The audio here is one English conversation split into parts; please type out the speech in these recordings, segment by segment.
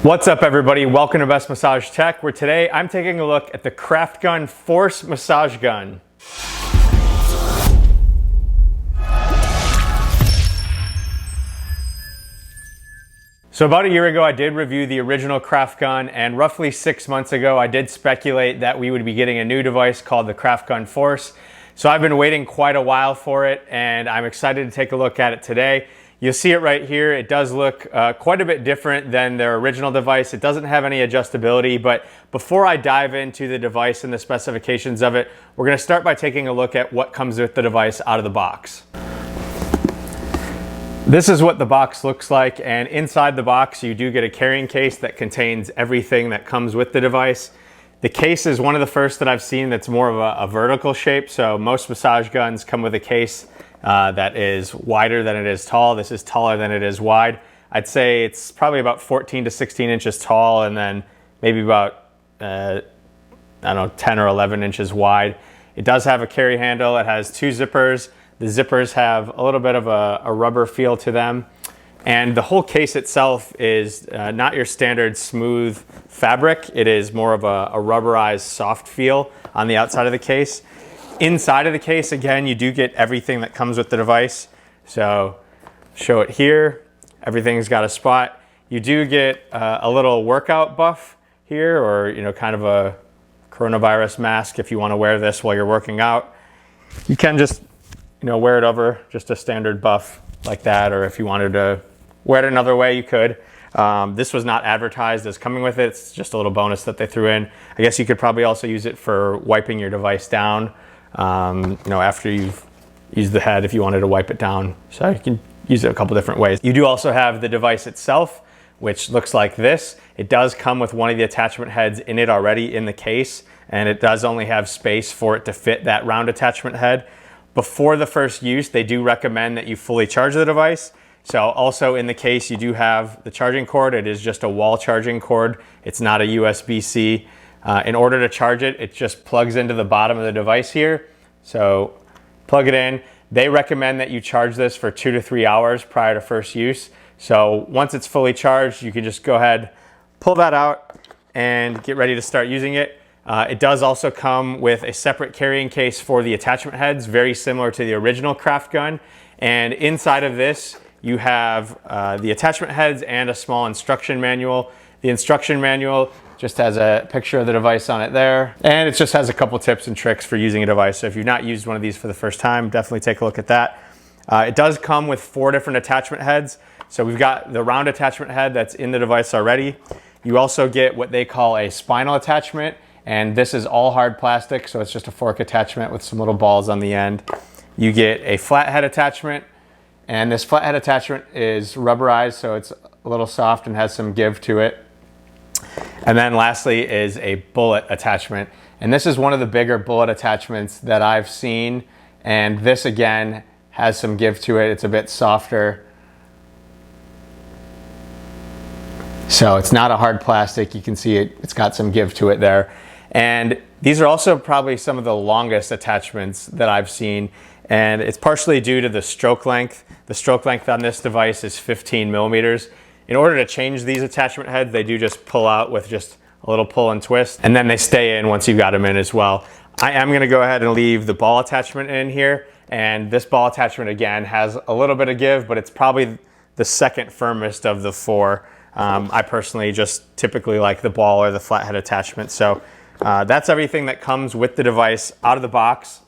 What's up everybody, welcome to Best Massage Tech, where today I'm taking a look at the Kraftgun Force massage gun. So about a year ago I did review the original Kraftgun, and roughly 6 months ago I did speculate that we would be getting a new device called the Kraftgun Force. So I've been waiting quite a while for it, and I'm excited to take a look at it today. You'll see it right here. It does look quite a bit different than their original device. It doesn't have any adjustability, but before I dive into the device and the specifications of it, we're gonna start by taking a look at what comes with the device out of the box. This is what the box looks like, and inside the box you do get a carrying case that contains everything that comes with the device. The case is one of the first that I've seen that's more of a vertical shape, so most massage guns come with a case that is wider than it is tall. This is taller than it is wide. I'd say it's probably about 14 to 16 inches tall, and then maybe about, I don't know, 10 or 11 inches wide. It does have a carry handle. It has two zippers. The zippers have a little bit of a rubber feel to them. And the whole case itself is not your standard smooth fabric. It is more of a rubberized soft feel on the outside of the case. Inside of the case, again, you do get everything that comes with the device. So show it here. Everything's got a spot. You do get a little workout buff here, or kind of a coronavirus mask if you want to wear this while you're working out. You can just wear it over just a standard buff like that, or if you wanted to wear it another way, you could. This was not advertised as coming with it. It's just a little bonus that they threw in. I guess you could probably also use it for wiping your device down. After you've used the head, if you wanted to wipe it down. So you can use it a couple different ways. You do also have the device itself, which looks like this. It does come with one of the attachment heads in it already in the case, and it does only have space for it to fit that round attachment head. Before the first use, they do recommend that you fully charge the device. So also in the case, you do have the charging cord. It is just a wall charging cord. It's not a USB-C. In order to charge it, it just plugs into the bottom of the device here. So plug it in. They recommend that you charge this for 2 to 3 hours prior to first use. So once it's fully charged, you can just go ahead, pull that out, and get ready to start using it. It does also come with a separate carrying case for the attachment heads, very similar to the original Kraftgun. And inside of this, you have the attachment heads and a small instruction manual. The instruction manual just has a picture of the device on it there, and it just has a couple tips and tricks for using a device. So if you've not used one of these for the first time, definitely take a look at that. It does come with 4 different attachment heads. So we've got the round attachment head that's in the device already. You also get what they call a spinal attachment, and this is all hard plastic, so it's just a fork attachment with some little balls on the end. You get a flathead attachment, and this flathead attachment is rubberized, so it's a little soft and has some give to it. And then lastly is a bullet attachment. And this is one of the bigger bullet attachments that I've seen. And this again has some give to it. It's a bit softer. So it's not a hard plastic. You can see it's got some give to it there. And these are also probably some of the longest attachments that I've seen. And it's partially due to the stroke length. The stroke length on this device is 15 millimeters. In order to change these attachment heads, they do just pull out with just a little pull and twist, and then they stay in once you've got them in as well. I am gonna go ahead and leave the ball attachment in here, and this ball attachment again has a little bit of give, but it's probably the second firmest of the 4. I personally just typically like the ball or the flathead attachment. So that's everything that comes with the device out of the box.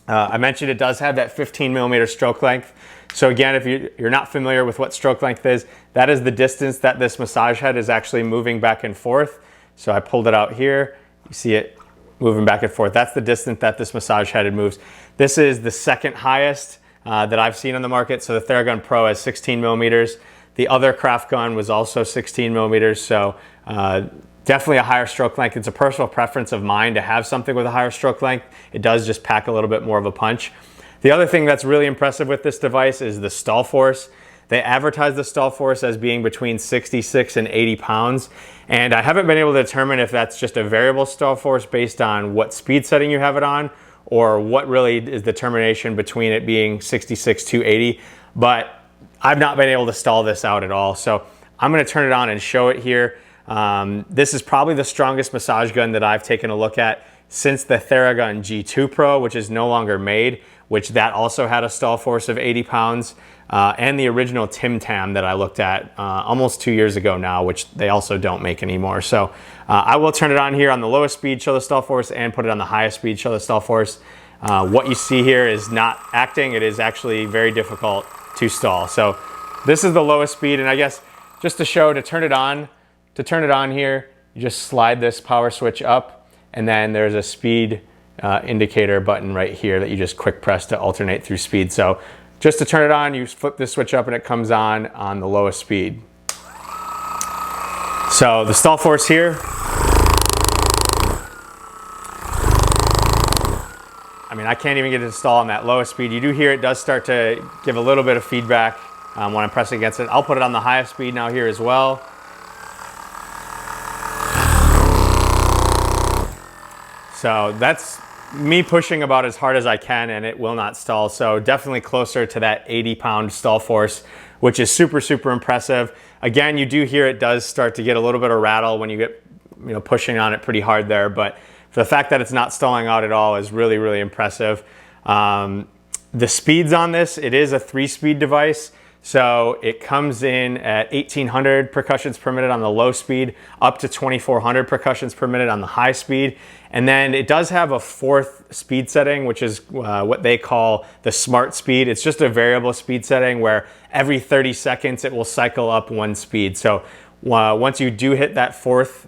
I mentioned it does have that 15 millimeter stroke length. So again, if you're not familiar with what stroke length is, that is the distance that this massage head is actually moving back and forth. So I pulled it out here. You see it moving back and forth. That's the distance that this massage head moves. This is the second highest that I've seen on the market. So the Theragun Pro has 16 millimeters. The other Kraftgun was also 16 millimeters. So definitely a higher stroke length. It's a personal preference of mine to have something with a higher stroke length. It does just pack a little bit more of a punch. The other thing that's really impressive with this device is the stall force. They advertise the stall force as being between 66 and 80 pounds. And I haven't been able to determine if that's just a variable stall force based on what speed setting you have it on, or what really is the determination between it being 66 to 80. But I've not been able to stall this out at all. So I'm going to turn it on and show it here. This is probably the strongest massage gun that I've taken a look at since the Theragun G2 Pro, which is no longer made, which that also had a stall force of 80 pounds, and the original Tim Tam that I looked at almost 2 years ago now, which they also don't make anymore. So I will turn it on here on the lowest speed, show the stall force, and put it on the highest speed, show the stall force. What you see here is not acting. It is actually very difficult to stall. So this is the lowest speed, and I guess just to show, to turn it on here, you just slide this power switch up, and then there's a speed indicator button right here that you just quick press to alternate through speed. So just to turn it on, you flip this switch up and it comes on the lowest speed. So the stall force here, I mean, I can't even get it to stall on that lowest speed. You do hear it does start to give a little bit of feedback when I'm pressing against it. I'll put it on the highest speed now here as well. So that's me pushing about as hard as I can, and it will not stall. So definitely closer to that 80-pound stall force, which is super, super impressive. Again, you do hear it does start to get a little bit of rattle when you get pushing on it pretty hard there, but for the fact that it's not stalling out at all is really, really impressive. The speeds on this, it is a 3-speed device. So it comes in at 1,800 percussions per minute on the low speed, up to 2,400 percussions per minute on the high speed. And then it does have a 4th speed setting, which is what they call the smart speed. It's just a variable speed setting where every 30 seconds it will cycle up 1 speed. So once you do hit that 4th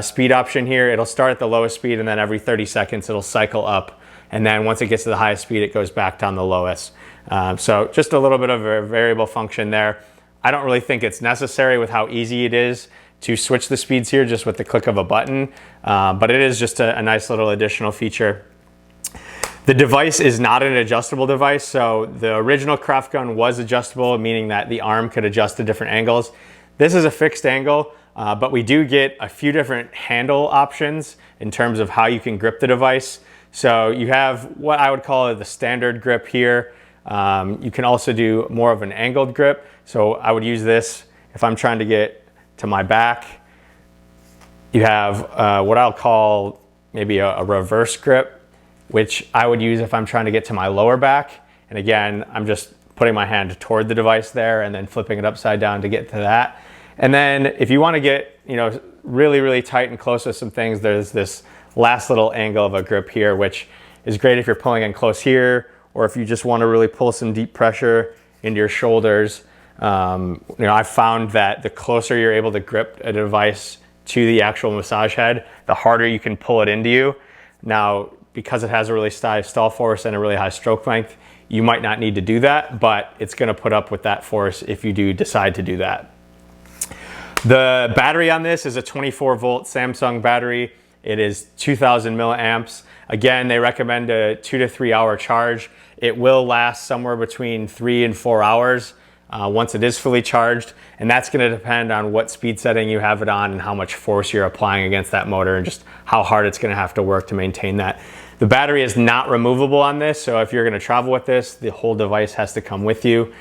speed option here, it'll start at the lowest speed, and then every 30 seconds it'll cycle up. And then once it gets to the highest speed, it goes back down the lowest. So just a little bit of a variable function there. I don't really think it's necessary with how easy it is to switch the speeds here just with the click of a button, but it is just a nice little additional feature. The device is not an adjustable device, so the original Kraftgun was adjustable, meaning that the arm could adjust to different angles. This is a fixed angle, but we do get a few different handle options in terms of how you can grip the device. So you have what I would call the standard grip here. You can also do more of an angled grip. So I would use this if I'm trying to get to my back. You have what I'll call maybe a reverse grip, which I would use if I'm trying to get to my lower back. And again, I'm just putting my hand toward the device there and then flipping it upside down to get to that. And then if you want to get, really, really tight and close with some things, there's this last little angle of a grip here, which is great if you're pulling in close here, or if you just want to really pull some deep pressure into your shoulders. I found that the closer you're able to grip a device to the actual massage head, the harder you can pull it into you. Now, because it has a really high stall force and a really high stroke length, you might not need to do that, but it's going to put up with that force if you do decide to do that. The battery on this is a 24-volt Samsung battery. It is 2,000 milliamps. Again, they recommend a 2 to 3 hour charge. It will last somewhere between 3 and 4 hours once it is fully charged. And that's going to depend on what speed setting you have it on and how much force you're applying against that motor and just how hard it's going to have to work to maintain that. The battery is not removable on this, so if you're going to travel with this, the whole device has to come with you.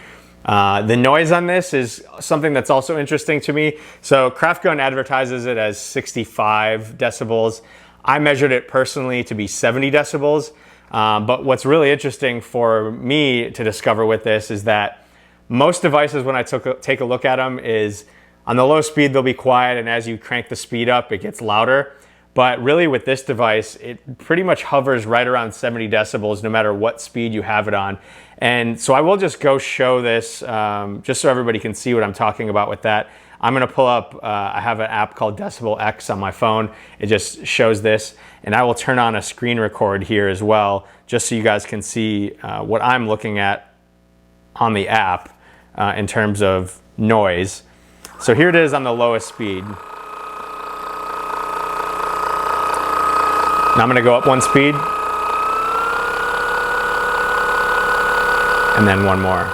The noise on this is something that's also interesting to me. So Kraftgun advertises it as 65 decibels. I measured it personally to be 70 decibels. But what's really interesting for me to discover with this is that most devices, when I take a look at them, is on the low speed, they'll be quiet, and as you crank the speed up, it gets louder. But really with this device, it pretty much hovers right around 70 decibels no matter what speed you have it on. And so I will just go show this just so everybody can see what I'm talking about with that. I'm going to pull up, I have an app called Decibel X on my phone. It just shows this. And I will turn on a screen record here as well, just so you guys can see what I'm looking at on the app in terms of noise. So here it is on the lowest speed. Now I'm going to go up 1 speed. And then 1 more.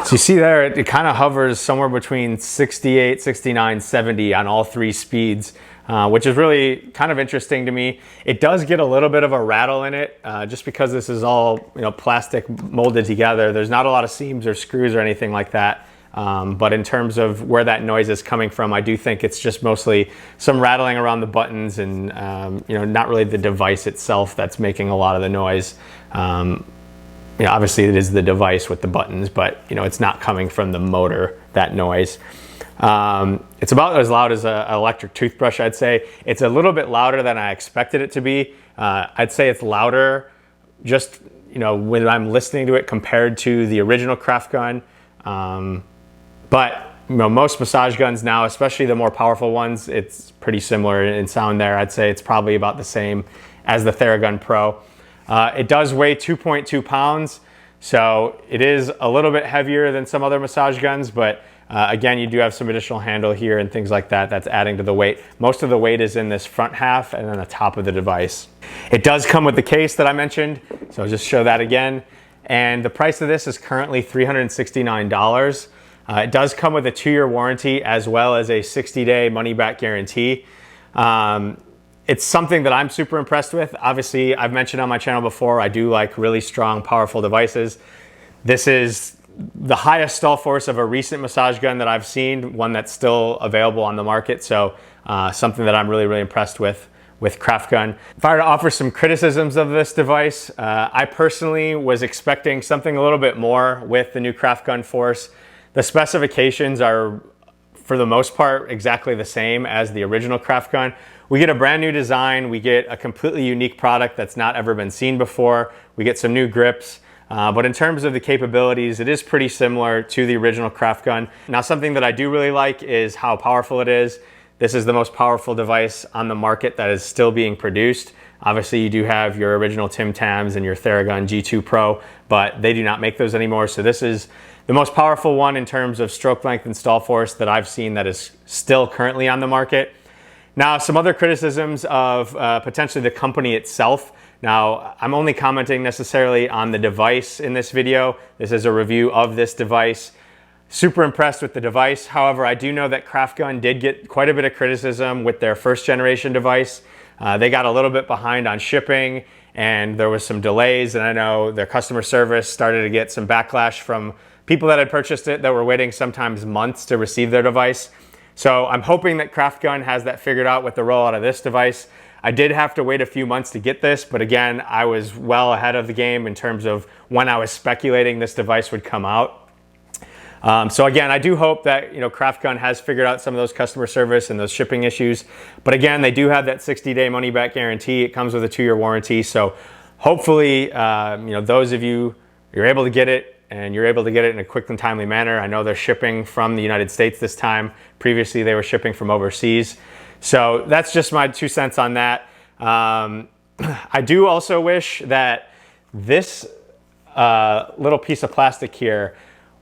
So you see there, it kind of hovers somewhere between 68, 69, 70 on all 3 speeds. which is really kind of interesting to me. It does get a little bit of a rattle in it, just because this is all plastic molded together. There's not a lot of seams or screws or anything like that. But in terms of where that noise is coming from, I do think it's just mostly some rattling around the buttons and not really the device itself that's making a lot of the noise. Obviously it is the device with the buttons, but it's not coming from the motor, that noise. It's about as loud as an electric toothbrush, I'd say. It's a little bit louder than I expected it to be. I'd say it's louder just when I'm listening to it compared to the original Kraftgun. But most massage guns now, especially the more powerful ones, it's pretty similar in sound there. I'd say it's probably about the same as the Theragun Pro. It does weigh 2.2 pounds, so it is a little bit heavier than some other massage guns, but again, you do have some additional handle here and things like that that's adding to the weight. Most of the weight is in this front half and then the top of the device. It does come with the case that I mentioned, so I'll just show that again. And the price of this is currently $369. It does come with a 2-year warranty as well as a 60-day money-back guarantee. It's something that I'm super impressed with. Obviously, I've mentioned on my channel before, I do like really strong, powerful devices. This is the highest stall force of a recent massage gun that I've seen, one that's still available on the market. So something that I'm really, really impressed with Kraftgun. If I were to offer some criticisms of this device, I personally was expecting something a little bit more with the new Kraftgun Force. The specifications are, for the most part, exactly the same as the original Kraftgun. We get a brand new design, we get a completely unique product that's not ever been seen before, we get some new grips, but in terms of the capabilities, it is pretty similar to the original Kraftgun. Now, something that I do really like is how powerful it is. This is the most powerful device on the market that is still being produced. Obviously, you do have your original Tim Tams and your Theragun G2 Pro, but they do not make those anymore. So this is the most powerful one in terms of stroke length and stall force that I've seen that is still currently on the market. Now, some other criticisms of potentially the company itself. Now, I'm only commenting necessarily on the device in this video. This is a review of this device. Super impressed with the device. However, I do know that Kraftgun did get quite a bit of criticism with their first generation device. They got a little bit behind on shipping and there was some delays, and I know their customer service started to get some backlash from people that had purchased it that were waiting sometimes months to receive their device. So I'm hoping that Kraftgun has that figured out with the rollout of this device. I did have to wait a few months to get this, but again, I was well ahead of the game in terms of when I was speculating this device would come out. So again, I do hope that Kraftgun has figured out some of those customer service and those shipping issues. But again, they do have that 60-day money-back guarantee. It comes with a 2-year warranty. So hopefully, those of you, you're able to get it, and you're able to get it in a quick and timely manner. I know they're shipping from the United States this time. Previously, they were shipping from overseas. So that's just my 2 cents on that. I do also wish that this little piece of plastic here,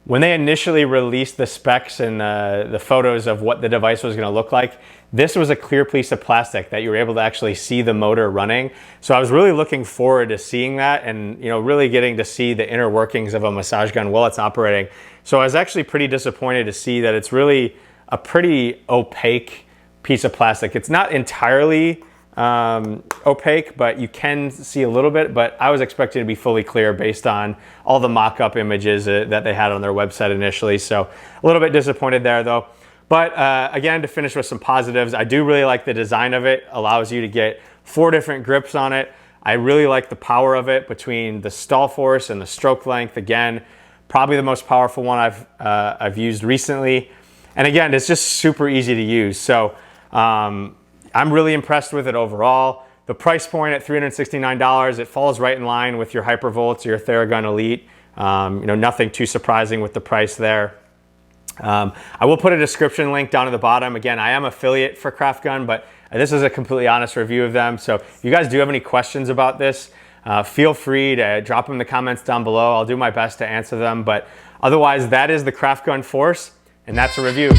when they initially released the specs and the photos of what the device was going to look like, this was a clear piece of plastic that you were able to actually see the motor running. So I was really looking forward to seeing that and really getting to see the inner workings of a massage gun while it's operating. So I was actually pretty disappointed to see that it's really a pretty opaque piece of plastic. It's not entirely opaque, but you can see a little bit, but I was expecting it to be fully clear based on all the mock-up images that they had on their website initially. So a little bit disappointed there though. But again, to finish with some positives, I do really like the design of it. Allows you to get 4 different grips on it. I really like the power of it between the stall force and the stroke length. Again, probably the most powerful one I've used recently. And again, it's just super easy to use. So I'm really impressed with it overall. The price point at $369, it falls right in line with your Hypervolts or your Theragun Elite. Nothing too surprising with the price there. I will put a description link down at the bottom. Again, I am affiliate for Kraftgun, but this is a completely honest review of them. So if you guys do have any questions about this, feel free to drop them in the comments down below. I'll do my best to answer them. But otherwise, that is the Kraftgun Force, and that's a review.